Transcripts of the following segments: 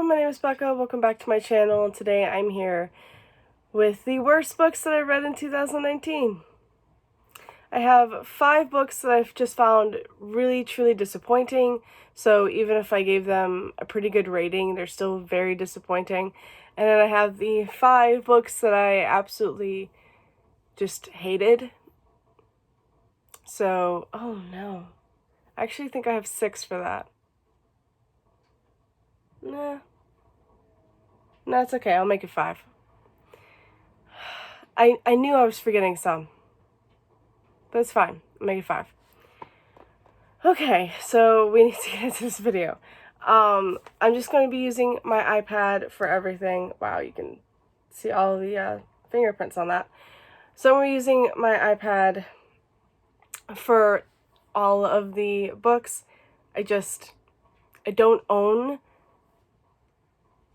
my name is Becca. Welcome back to my channel, and today I'm here with the worst books that I read in 2019. I have 5 books that I've just found really, truly disappointing, so even if I gave them a pretty good rating, they're still very disappointing. And then I have the 5 books that I absolutely just hated. So, oh no. I actually think I have 6 for that. Nah. No, it's okay. I'll make it 5. I knew I was forgetting some. But it's fine. I'll make it 5. Okay, so we need to get into this video. I'm just going to be using my iPad for everything. Wow, you can see all the fingerprints on that. So we're using my iPad for all of the books. I don't own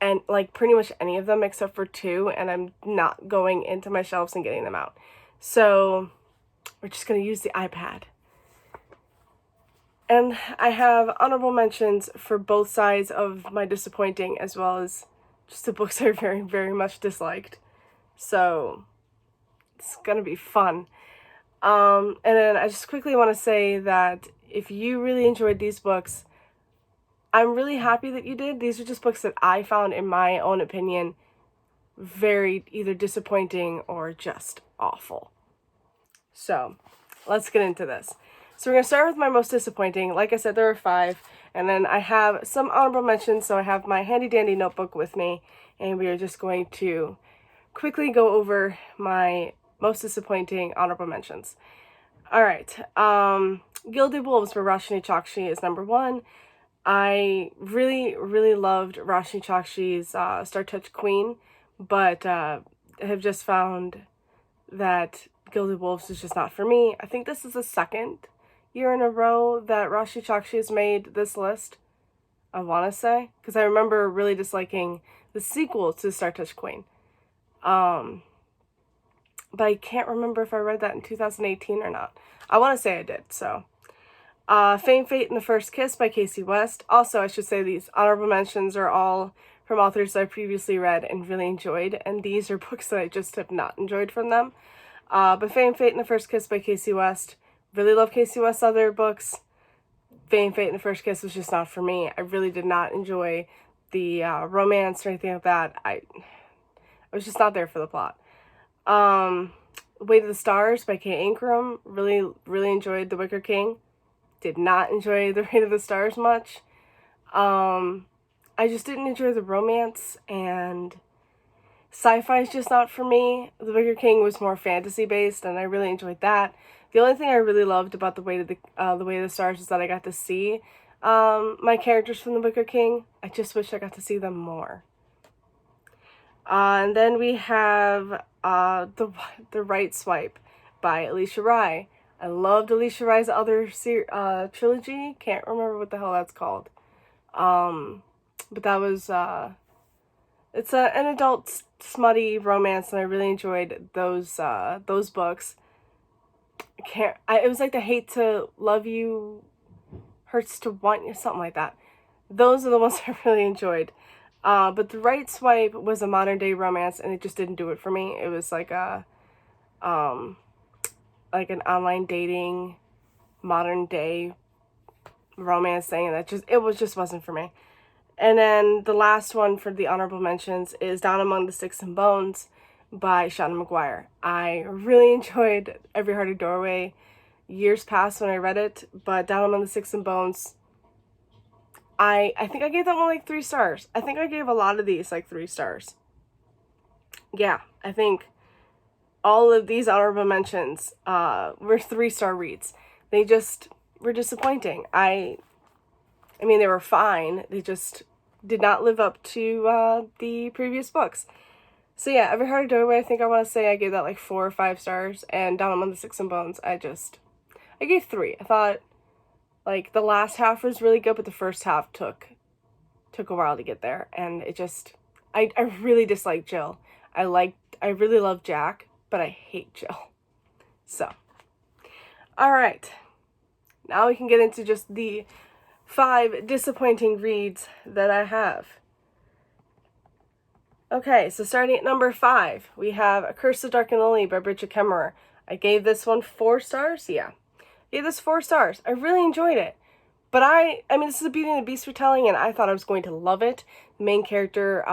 and like pretty much any of them except for 2, and I'm not going into my shelves and getting them out. So we're just going to use the iPad. And I have honorable mentions for both sides of my disappointing, as well as just the books I very, very much disliked. So it's going to be fun. And then I just quickly want to say that if you really enjoyed these books, I'm really happy that you did. These are just books that I found, in my own opinion, very either disappointing or just awful. So let's get into this. So we're going to start with my most disappointing. Like I said, there are 5. And then I have some honorable mentions. So I have my handy dandy notebook with me. And we are just going to quickly go over my most disappointing honorable mentions. Alright. Gilded Wolves by Roshani Chokshi is number 1. I really, really loved Roshani Chokshi's Star Touch Queen, but have just found that Gilded Wolves is just not for me. I think this is the 2nd year in a row that Roshani Chokshi has made this list, I want to say, because I remember really disliking the sequel to Star Touch Queen. But I can't remember if I read that in 2018 or not. I want to say I did, so. Fame, Fate, and the First Kiss by Casey West. Also, I should say these honorable mentions are all from authors that I previously read and really enjoyed, and these are books that I just have not enjoyed from them. But Fame, Fate, and the First Kiss by Casey West. Really love Casey West's other books. Fame, Fate, and the First Kiss was just not for me. I really did not enjoy the romance or anything like that. I was just not there for the plot. Way to the Stars by Kay Ankrum. Really, really enjoyed The Wicker King. Did not enjoy The Way to the Stars much. I just didn't enjoy the romance, and sci-fi is just not for me. The Wicker King was more fantasy-based, and I really enjoyed that. The only thing I really loved about The Way to the Stars is that I got to see my characters from The Wicker King. I just wish I got to see them more. And then we have The Right Swipe by Alicia Rai. I loved Alicia Rai's other trilogy. Can't remember what the hell that's called. But that was, it's an adult smutty romance, and I really enjoyed those books. It was like the Hate to Love You, Hurts to Want You, something like that. Those are the ones I really enjoyed. But The Right Swipe was a modern day romance, and it just didn't do it for me. It was like a, like an online dating, modern day romance thing, and it just wasn't for me. And then the last one for the honorable mentions is Down Among the Sticks and Bones by Shauna McGuire. I really enjoyed Every Hearted Doorway. Years passed when I read it, but Down Among the Sticks and Bones, I think I gave that one like 3 stars. I think I gave a lot of these like 3 stars. Yeah, I think all of these honorable mentions were 3-star reads. They just were disappointing. I mean, they were fine. They just did not live up to the previous books. So yeah, Every Hearted Doorway, I think I want to say I gave that like 4 or 5 stars. And Down Among the Sticks and Bones, I gave 3. I thought like the last half was really good, but the first half took a while to get there. And it just, I really disliked Jill. I really love Jack, but I hate Jill. So, alright. Now we can get into just the 5 disappointing reads that I have. Okay, so starting at number 5, we have A Curse of Dark and Lonely by Beverage. I gave this one 4 stars. Yeah, I gave this 4 stars. I really enjoyed it. But I mean, this is a Beauty and the Beast retelling, and I thought I was going to love it. The main character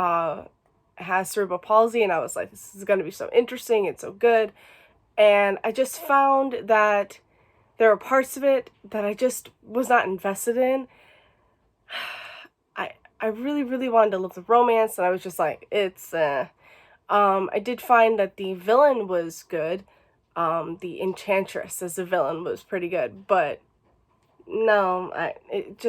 has cerebral palsy, and I was like, this is going to be so interesting. It's so good. And I just found that there were parts of it that I just was not invested in. I really, really wanted to love the romance, and I was just like, it's, I did find that the villain was good. The Enchantress as a villain was pretty good, but no, it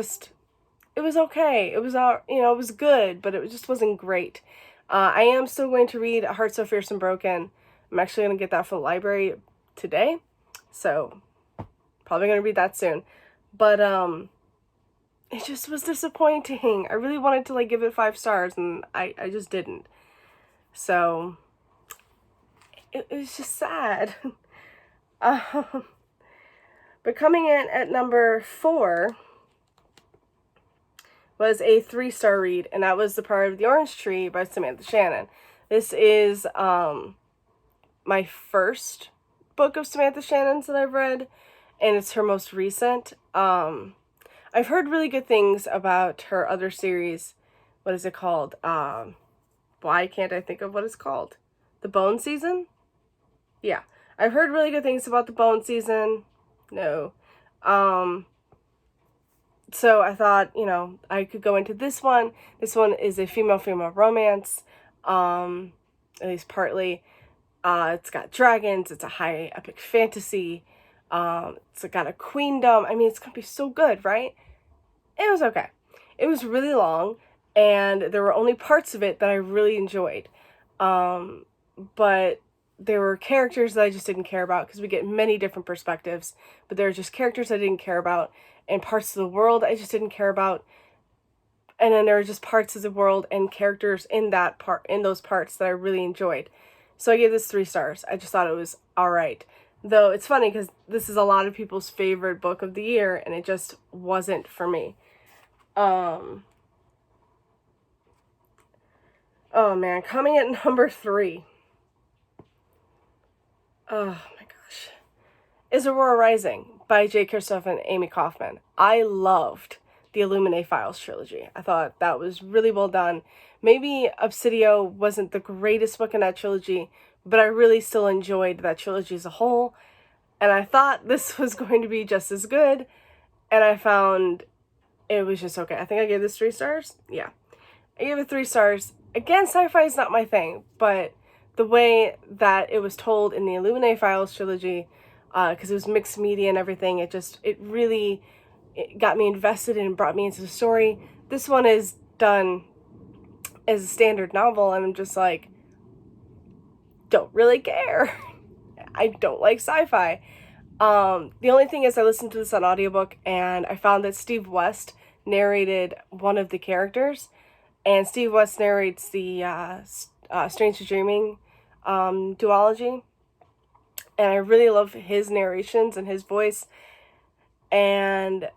was okay. It was, it was good, but it just wasn't great. I am still going to read Heart So Fierce and Broken. I'm actually going to get that from the library today, so probably going to read that soon. But, it just was disappointing. I really wanted to, like, give it 5 stars, and I just didn't. So, it was just sad. But coming in at number 4 was a 3-star read, and that was The Power of the Orange Tree by Samantha Shannon. This is my first book of Samantha Shannon's that I've read, and it's her most recent. I've heard really good things about her other series. What is it called? Why can't I think of what it's called? The Bone Season? Yeah. I've heard really good things about the Bone Season. No. So I thought, I could go into this one. This one is a female-female romance, at least partly. It's got dragons. It's a high epic fantasy. It's got a queendom. I mean, it's going to be so good, right? It was okay. It was really long, and there were only parts of it that I really enjoyed. But there were characters that I just didn't care about, because we get many different perspectives, but there were just characters I didn't care about, and parts of the world I just didn't care about. And then there were just parts of the world and characters in those parts that I really enjoyed. So I gave this 3 stars. I just thought it was all right. Though it's funny because this is a lot of people's favorite book of the year, and it just wasn't for me. Oh man, coming at number 3. Oh my gosh. Is Aurora Rising by J. Kristoff and Amy Kaufman. I loved the Illuminae Files trilogy. I thought that was really well done. Maybe Obsidio wasn't the greatest book in that trilogy, but I really still enjoyed that trilogy as a whole, and I thought this was going to be just as good, and I found it was just okay. I think I gave this 3 stars. Yeah, I gave it 3 stars. Again, sci-fi is not my thing, but the way that it was told in the Illuminae Files trilogy, because it was mixed media and everything, it really got me invested and brought me into the story. This one is done as a standard novel, and I'm just like, don't really care. I don't like sci-fi. The only thing is I listened to this on audiobook, and I found that Steve West narrated one of the characters, and Steve West narrates the Strange Dreaming duology, and I really love his narrations and his voice, and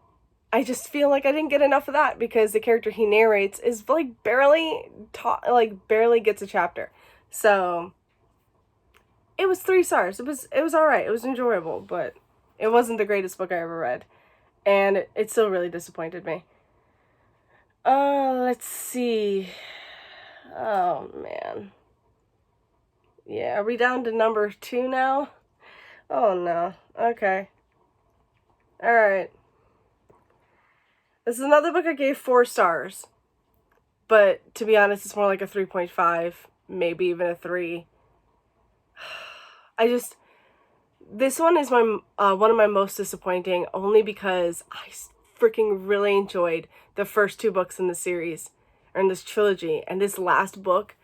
I just feel like I didn't get enough of that, because the character he narrates is like barely gets a chapter. So it was 3 stars. It was all right. It was enjoyable, but it wasn't the greatest book I ever read, and it still really disappointed me. Let's see. Oh man. Yeah, are we down to number 2 now? Oh no. Okay. All right. This is another book I gave 4 stars, but to be honest, it's more like a 3.5, maybe even a 3. This one is my one of my most disappointing, only because I freaking really enjoyed the first 2 books in the series, or in this trilogy, and this last book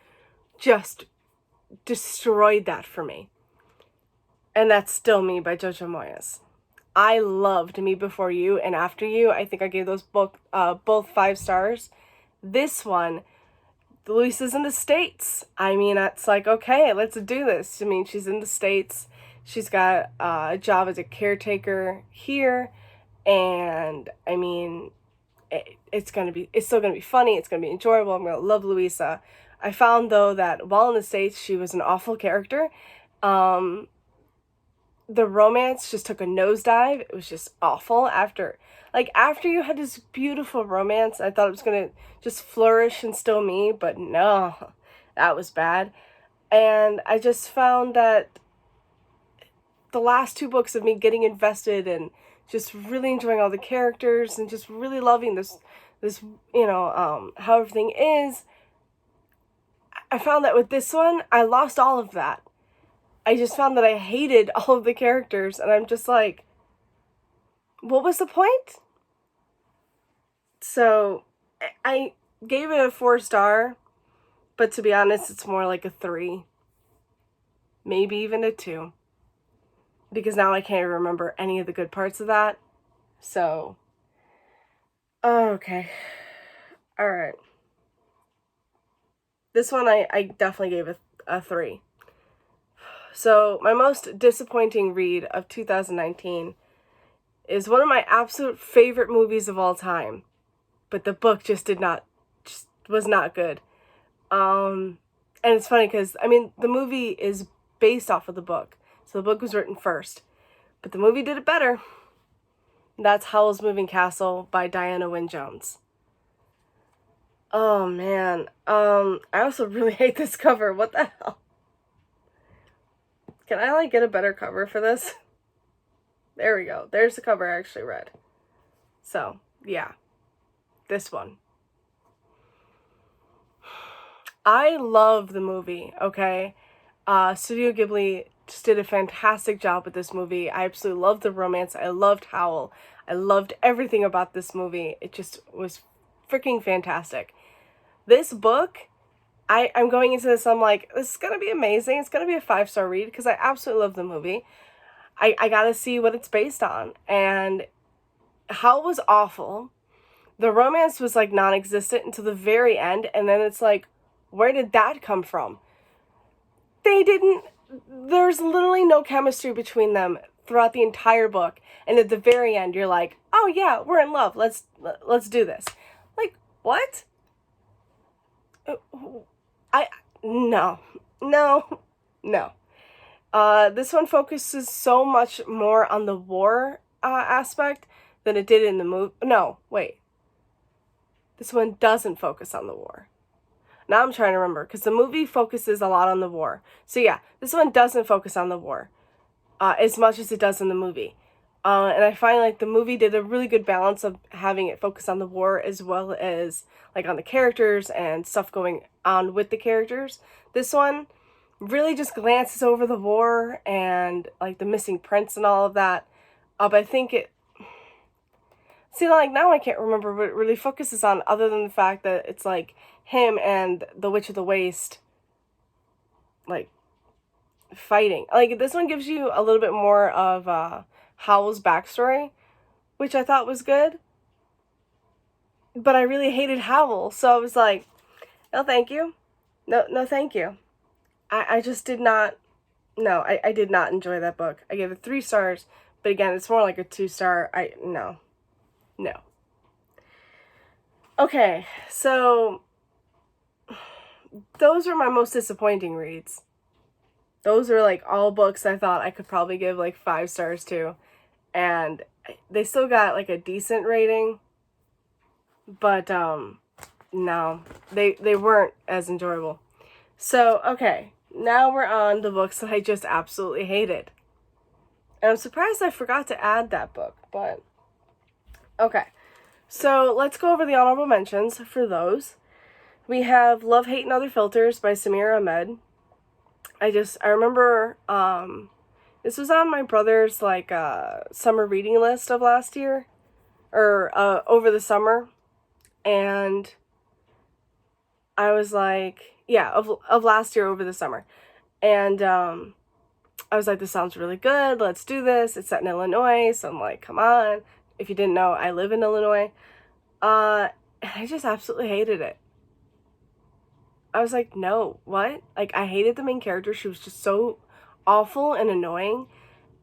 just destroyed that for me. And that's Still Me by Jojo Moyes. I loved Me Before You and After You. I think I gave those both 5 stars. This one, Luisa's in the States. I mean, it's like, okay, let's do this. I mean, she's in the States. She's got a job as a caretaker here. And, I mean, it's still gonna be funny. It's gonna be enjoyable. I'm gonna love Louisa. I found though that while in the States, she was an awful character. Um, the romance just took a nosedive. It was just awful after you had this beautiful romance. I thought it was gonna just flourish and still me, but no, that was bad. And I just found that the last two books of me getting invested and just really enjoying all the characters and just really loving this how everything is. I found that with this one, I lost all of that. I just found that I hated all of the characters, and I'm just like, what was the point? So I gave it a 4-star, but to be honest, it's more like a 3, maybe even a 2, because now I can't remember any of the good parts of that. So, okay, all right. This one I definitely gave a 3. So my most disappointing read of 2019 is one of my absolute favorite movies of all time, but the book just was not good. And it's funny because, I mean, the movie is based off of the book, so the book was written first, but the movie did it better. That's Howls Moving Castle by Diana Wynne Jones. Oh man, I also really hate this cover. What the hell? Can I get a better cover for this? There we go. There's the cover I actually read. So, yeah. This one. I love the movie, okay? Studio Ghibli just did a fantastic job with this movie. I absolutely loved the romance. I loved Howl. I loved everything about this movie. It just was freaking fantastic. This book, I'm going into this, I'm like, this is going to be amazing. It's going to be a 5-star read because I absolutely love the movie. I got to see what it's based on. And Howl was awful. The romance was non-existent until the very end. And then it's like, where did that come from? There's literally no chemistry between them throughout the entire book. And at the very end, you're like, oh yeah, we're in love. Let's do this. Like, what? No. This one focuses so much more on the war aspect than it did in the movie. No, wait. This one doesn't focus on the war. Now I'm trying to remember, because the movie focuses a lot on the war. So yeah, this one doesn't focus on the war as much as it does in the movie. And I find the movie did a really good balance of having it focus on the war as well as on the characters and stuff going on with the characters. This one really just glances over the war and the missing prince and all of that. But I think now I can't remember what it really focuses on, other than the fact that it's him and the Witch of the Waste fighting. This one gives you a little bit more of Howl's backstory, which I thought was good. But I really hated Howl, so I was like, no thank you. No thank you. I just did not, no, I did not enjoy that book. I gave it 3 stars, but again, it's more like a 2-star. No. Okay, so those were my most disappointing reads. Those are all books I thought I could probably give 5 stars to, and they still got a decent rating, but no, they weren't as enjoyable. So, okay, now we're on the books that I just absolutely hated. And I'm surprised I forgot to add that book, but okay. So, let's go over the honorable mentions for those. We have Love, Hate, and Other Filters by Samir Ahmed. I remember, this was on my brother's, summer reading list of last year, or, over the summer, and I was of last year over the summer, and, I was like, this sounds really good, let's do this. It's set in Illinois, so I'm like, come on. If you didn't know, I live in Illinois. I just absolutely hated it. I was like, no, what? I hated the main character. She was just so awful and annoying.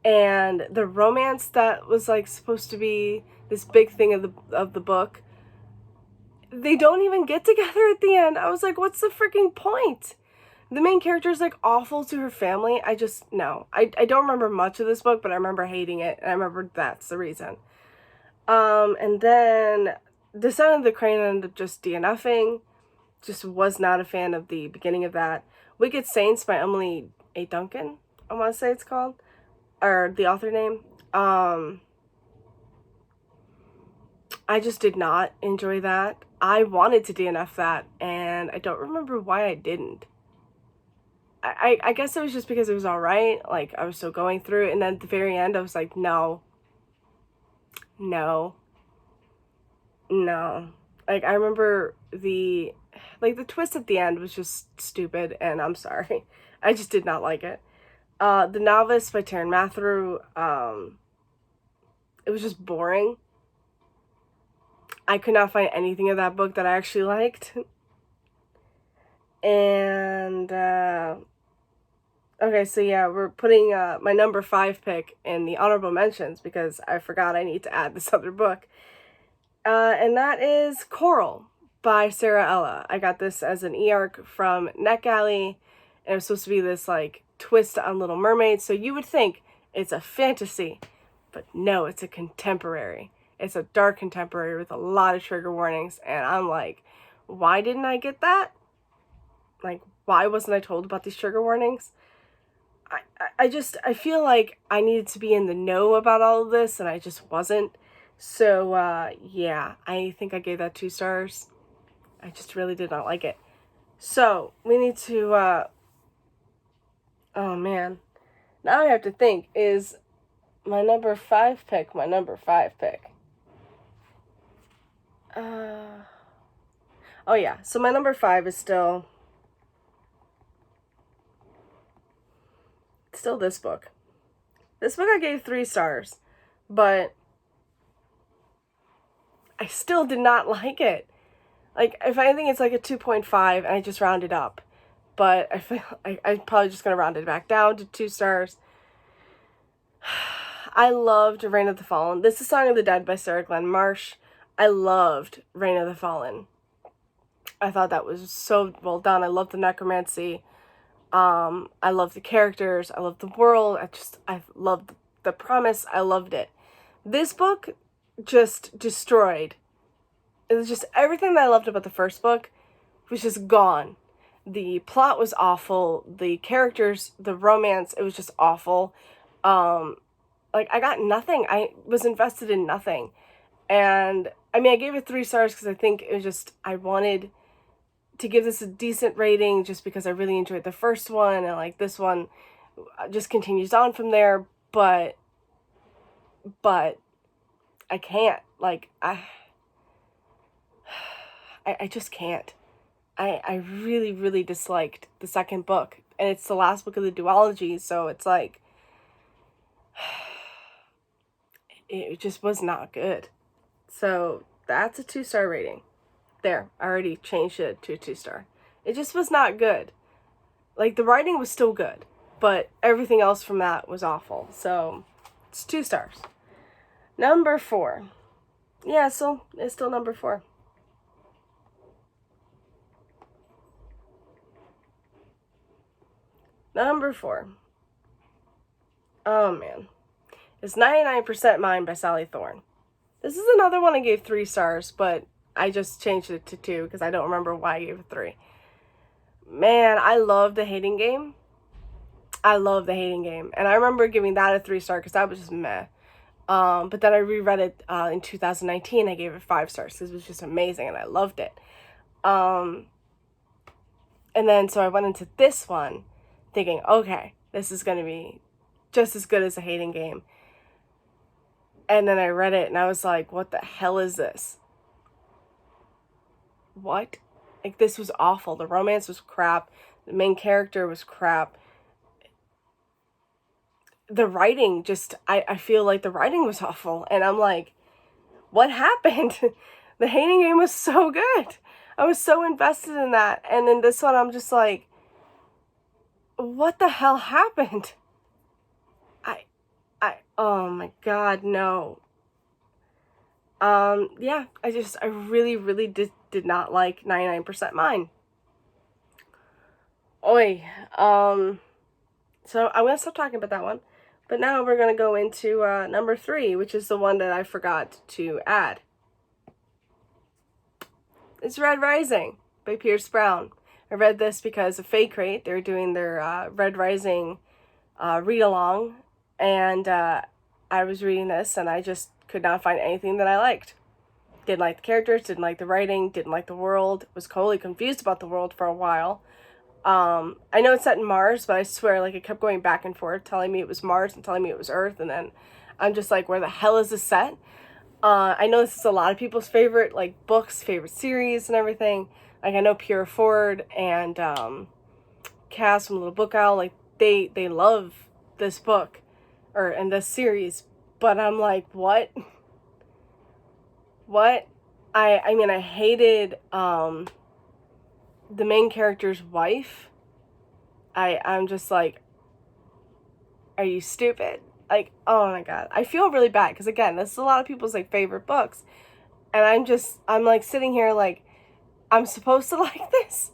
And the romance that was supposed to be this big thing of the book they don't even get together at the end. I was like, what's the freaking point? The main character is like awful to her family. I just, no. I don't remember much of this book, but I remember hating it, and I remember that's the reason. And then Descent of the Crane ended up just DNFing. Just was not a fan of the beginning of that. Wicked Saints by Emily A. Duncan, I want to say it's called, or the author name. I just did not enjoy that. I wanted to DNF that, and I don't remember why I didn't. I guess it was just because it was alright, like, I was still going through it, and then at the very end, I was like, no. Like, I remember the twist at the end was just stupid, and I'm sorry. I just did not like it. The Novice by Taryn Mathrew, it was just boring. I could not find anything of that book that I actually liked. And, okay, so yeah, we're putting my number 5 pick in the honorable mentions because I forgot I need to add this other book. And that is Coral by Sarah Ella. I got this as an e-arc from NetGalley, and it was supposed to be this, like, twist on Little Mermaid, so you would think it's a fantasy, but no, it's a contemporary. It's a dark contemporary with a lot of trigger warnings, and I'm like, why didn't I get that? Like, why wasn't I told about these trigger warnings? I feel like I needed to be in the know about all of this, and I just wasn't. So, yeah, I think I gave that 2 stars. I just really did not like it. So, we need to, oh man. Now I have to think, is my number 5 pick my number 5 pick? Oh yeah, so my number 5 is still this book. This book I gave 3 stars, but I still did not like it. Like, if anything, it's like a 2.5, and I just rounded up. But I feel I'm probably just going to round it back down to 2 stars. I loved Reign of the Fallen. This is Song of the Dead by Sarah Glenn Marsh. I loved Reign of the Fallen. I thought that was so well done. I loved the necromancy. I loved the characters. I loved the world. I loved the premise. I loved it. This book just destroyed. It was just everything that I loved about the first book was just gone. The plot was awful. The characters, the romance, it was just awful. Like, I got nothing. I was invested in nothing. And, I mean, I gave it 3 stars because I think it was just, I wanted to give this a decent rating just because I really enjoyed the first one, and, like, this one just continues on from there, but I can't. Like, I just can't. I really, really disliked the second book, and it's the last book of the duology, so it's like, it just was not good. So that's a 2-star rating. There, I already changed it to a 2-star. It just was not good. Like, the writing was still good, but everything else from that was awful. So it's 2 stars. Number 4. Yeah, so it's still number 4. Number 4. Oh, man. It's 99% Mine by Sally Thorne. This is another one I gave 3 stars, but I just changed it to 2 because I don't remember why I gave it 3. Man, I love The Hating Game. I love The Hating Game. And I remember giving that a 3-star because that was just meh. But then I reread it in 2019. I gave it 5 stars because it was just amazing and I loved it. And then so I went into this one thinking, okay, this is going to be just as good as The Hating Game. And then I read it and I was like, what the hell is this? What? Like, this was awful. The romance was crap. The main character was crap. The writing just, I feel like the writing was awful. And I'm like, what happened? The Hating Game was so good. I was so invested in that. And in this one, I'm just like, what the hell happened? Oh my god, no. Yeah, I really, really did not like 99% Mine. Oi. So I'm going to stop talking about that one. But now we're going to go into number 3, which is the one that I forgot to add. It's Red Rising by Pierce Brown. I read this because of Fake Crate. They were doing their Red Rising read-along. And I was reading this and I just could not find anything that I liked. Didn't like the characters, didn't like the writing, didn't like the world. Was totally confused about the world for a while. I know it's set in Mars, but I swear, like, it kept going back and forth, telling me it was Mars and telling me it was Earth, and then I'm just like, where the hell is this set? I know this is a lot of people's favorite, like, books, favorite series and everything. Like, I know Pure Ford and Cass from Little Book Owl, like, they love this book, and this series, but I'm like, what? What? I mean, I hated, the main character's wife. I'm just like, are you stupid? Like, oh my god. I feel really bad because, again, this is a lot of people's, like, favorite books. And I'm like sitting here like, I'm supposed to like this?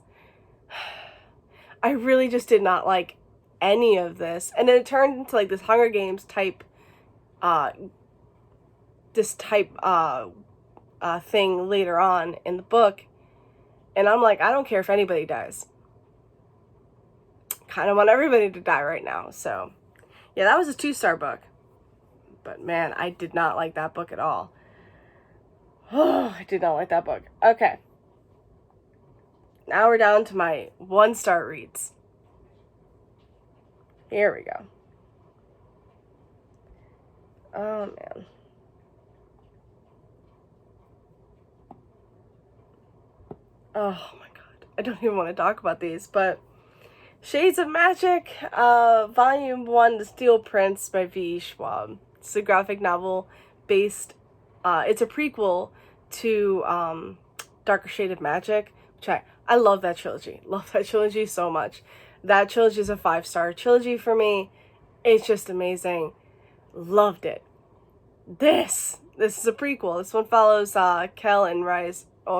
I really just did not like any of this. And then it turned into, like, this Hunger Games type, thing later on in the book. And I'm like, I don't care if anybody dies. Kind of want everybody to die right now. So, yeah, that was a 2-star book. But, man, I did not like that book at all. Oh, I did not like that book. Okay. Now we're down to my 1-star reads. Here we go. Oh, man. Oh my god, I don't even want to talk about these, but Shades of Magic, Volume 1, The Steel Prince by V. Schwab. It's a graphic novel based, it's a prequel to Darker Shade of Magic, which I love that trilogy. Love that trilogy so much. That trilogy is a 5-star trilogy for me. It's just amazing. Loved it. This is a prequel. This one follows Kel and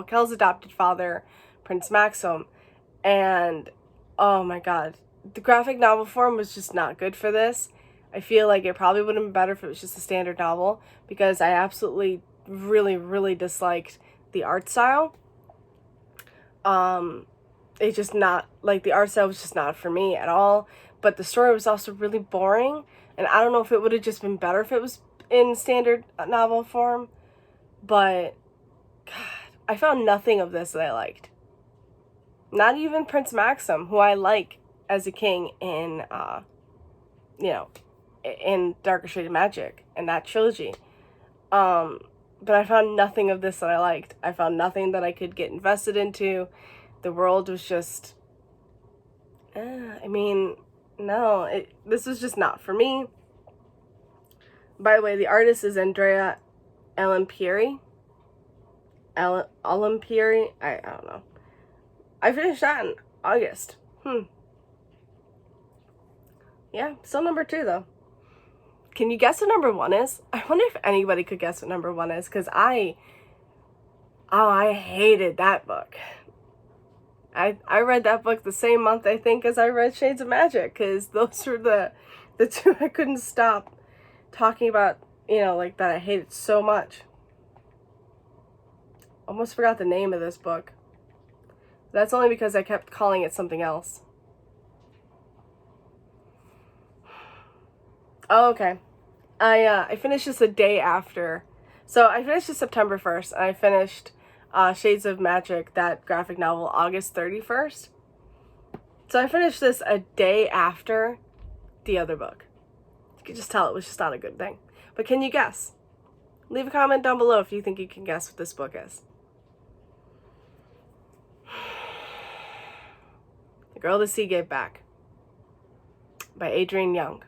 Kel's adopted father, Prince Maxim, and oh my god, the graphic novel form was just not good for this. I feel like it probably would have been better if it was just a standard novel, because I absolutely really disliked the art style. It's just not, like, the art style was just not for me at all, but the story was also really boring, and I don't know if it would have just been better if it was in standard novel form, but god, I found nothing of this that I liked. Not even Prince Maxim, who I like as a king in, in Darker Shade of Magic, and that trilogy. But I found nothing of this that I liked. I found nothing that I could get invested into. The world was just, no, this was just not for me. By the way, the artist is Andrea Alampieri. Alampieri? I don't know. I finished that in August. Yeah, still number 2 though. Can you guess what number 1 is? I wonder if anybody could guess what number 1 is, because I hated that book. I read that book the same month, I think, as I read Shades of Magic, because those were the 2 I couldn't stop talking about, like, that I hated so much. Almost forgot the name of this book. That's only because I kept calling it something else. Oh, okay. I finished this a day after. So I finished this September 1st, and I finished Shades of Magic, that graphic novel, August 31st. So I finished this a day after the other book. You could just tell it was just not a good thing. But can you guess? Leave a comment down below if you think you can guess what this book is. The Girl the Sea Gave Back by Adrienne Young.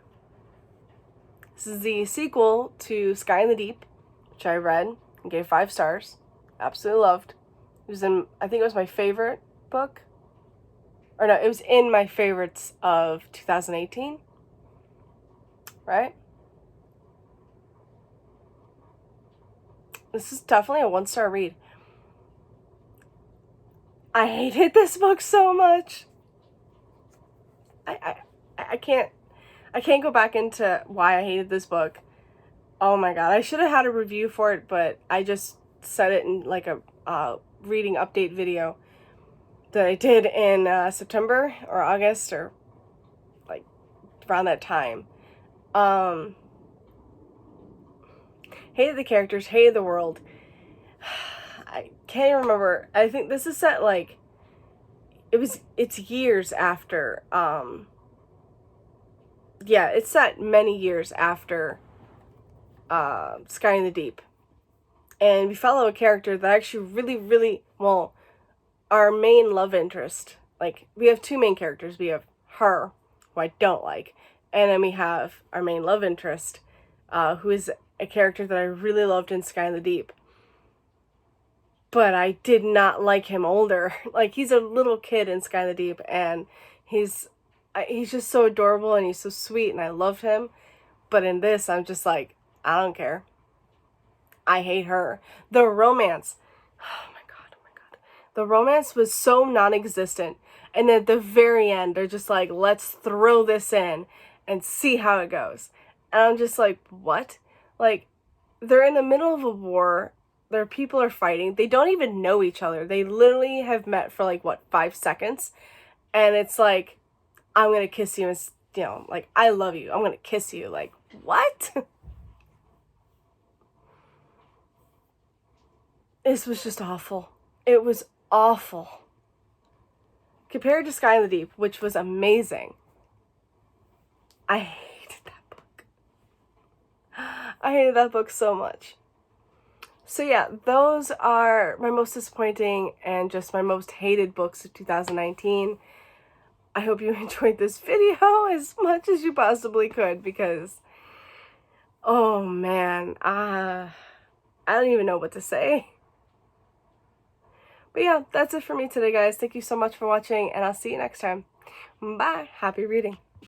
This is the sequel to Sky in the Deep, which I read and gave 5 stars. Absolutely loved. It was I think it was my favorite book. Or no, it was in my favorites of 2018. Right? This is definitely a 1-star read. I hated this book so much. I can't go back into why I hated this book. Oh my god, I should have had a review for it, but I just said it in like a reading update video that I did in September or August or like around that time. Hated the characters, hated the world. I can't remember. I think this is set like it's years after yeah, it's set many years after Sky in the Deep. And we follow a character that actually really, well, our main love interest, like, we have two main characters. We have her, who I don't like, and then we have our main love interest, who is a character that I really loved in Sky in the Deep. But I did not like him older. Like, he's a little kid in Sky in the Deep, and he's just so adorable, and he's so sweet, and I love him. But in this, I'm just like, I don't care. I hate her. The romance. Oh my god. The romance was so non-existent. And at the very end, they're just like, let's throw this in and see how it goes. And I'm just like, what? Like, they're in the middle of a war. Their people are fighting. They don't even know each other. They literally have met for like, what, 5 seconds? And it's like, I'm going to kiss you. And, you know, like, I love you. I'm going to kiss you. Like, what? This was just awful. It was awful. Compared to Sky in the Deep, which was amazing, I hated that book. I hated that book so much. So yeah, those are my most disappointing and just my most hated books of 2019. I hope you enjoyed this video as much as you possibly could because, oh man, I don't even know what to say. But yeah, that's it for me today, guys. Thank you so much for watching, and I'll see you next time. Bye. Happy reading.